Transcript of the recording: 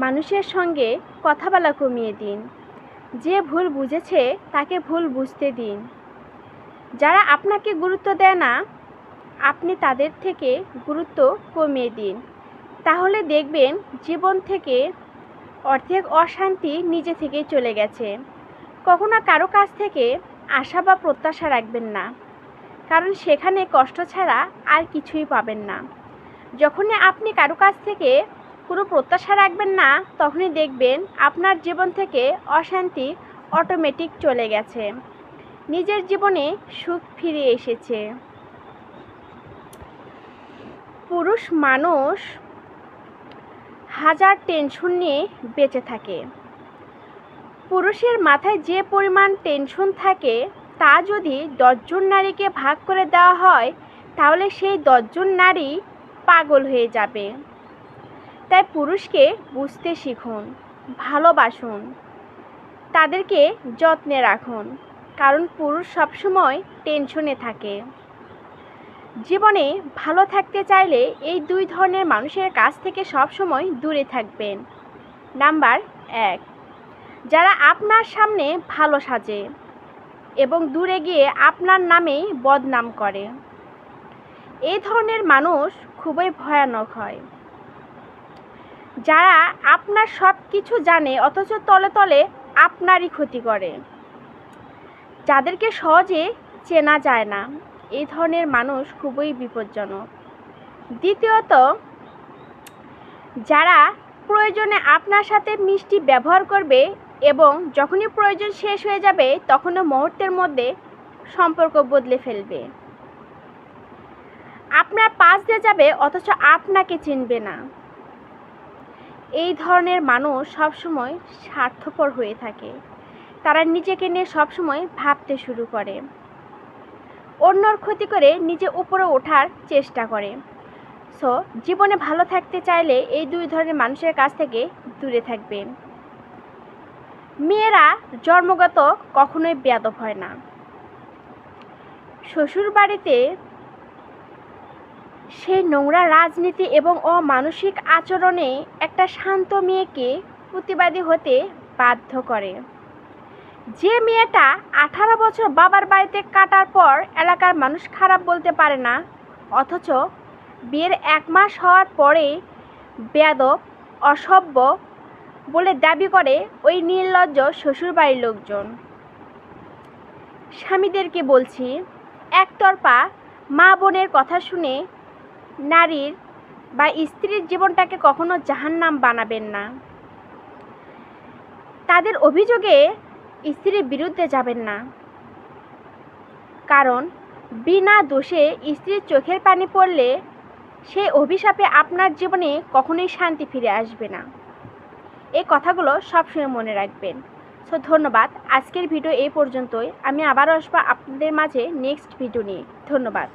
মানুষের সঙ্গে কথা বলা কমিয়ে দিন। যে ভুল বুঝেছে তাকে ভুল বুঝতে দিন। যারা আপনাকে গুরুত্ব দেয় না, আপনি তাদের থেকে গুরুত্ব কমিয়ে দিন। তাহলে দেখবেন জীবন থেকে অর্ধেক অশান্তি নিজে থেকেই চলে গেছে। কখনো কারো কাছ থেকে আশা বা প্রত্যাশা রাখবেন না, কারণ সেখানে কষ্ট ছাড়া আর কিছুই পাবেন না। যখনই আপনি কারো কাছ থেকে কোনো প্রত্যাশা রাখবেন না, তখনই দেখবেন আপনার জীবন থেকে অশান্তি অটোমেটিক চলে গেছে, নিজের জীবনে সুখ ফিরে এসেছে। পুরুষ মানুষ হাজার টেনশন নিয়ে বেঁচে থাকে। পুরুষের মাথায় যে পরিমাণ টেনশন থাকে, তা যদি 10 জন নারীকে ভাগ করে দেওয়া হয়, তাহলে সেই 10 জন নারী পাগল হয়ে যাবে। তাই পুরুষকে বুঝতে শিখুন, ভালোবাসুন, তাদেরকে যত্নে রাখুন, কারণ পুরুষ সবসময় টেনশনে থাকে। জীবনে ভালো থাকতে চাইলে এই 2 ধরনের মানুষের কাছ থেকে সবসময় দূরে থাকবেন। নাম্বার 1, যারা আপনার সামনে ভালো সাজে এবং দূরে গিয়ে আপনার নামেই বদনাম করে। এই ধরনের মানুষ খুবই ভয়ানক হয়। যারা আপনার সব কিছু জানে অথচ তলে তলে আপনারই ক্ষতি করে। যাদেরকে সহজে চেনা যায় না, এই ধরনের মানুষ খুবই বিপজ্জনক। দ্বিতীয়ত, যারা প্রয়োজনে আপনার সাথে মিষ্টি ব্যবহার করবে এবং যখনই প্রয়োজন শেষ হয়ে যাবে তখনও মুহূর্তের মধ্যে সম্পর্ক বদলে ফেলবে। আপনার পাশ দিয়ে যাবে অথচ আপনাকে চিনবে না। এই ধরনের মানুষ সবসময় স্বার্থপর হয়ে থাকে। তারা নিজেকে নিয়ে সবসময় ভাবতে শুরু করে, অন্যর ক্ষতি করে নিজে উপরে ওঠার চেষ্টা করে। সো জীবনে ভালো থাকতে চাইলে এই 2 ধরনের মানুষের কাছ থেকে দূরে থাকবেন। মেয়েরা জন্মগত কখনোই বেয়াদব হয় না। শ্বশুর বাড়িতে সেই নোংরা রাজনীতি এবং অমানসিক আচরণে একটা শান্ত মেয়েকে প্রতিবাদী হতে বাধ্য করে। যে মেয়েটা 18 বছর বাবার বাড়িতে কাটার পর এলাকার মানুষ খারাপ বলতে পারে না, অথচ বিয়ের 1 মাস হওয়ার পরে বেয়াদব, অসভ্য বলে দাবি করে ওই নির্লজ্জ শ্বশুরবাড়ির লোকজন। স্বামীদেরকে বলছি, একতরফা মা বোনের কথা শুনে নারীর বা স্ত্রীর জীবনটাকে কখনো জাহান্নাম বানাবেন না। তাদের অভিযোগে স্ত্রীর বিরুদ্ধে যাবেন না, কারণ বিনা দোষে স্ত্রীর চোখের পানি পড়লে সেই অভিশাপে আপনার জীবনে কখনোই শান্তি ফিরে আসবে না। এই কথাগুলো সবসময় মনে রাখবেন। সো ধন্যবাদ। আজকের ভিডিও এই পর্যন্তই। আমি আবারও আসবো আপনাদের মাঝে নেক্সট ভিডিও নিয়ে। ধন্যবাদ।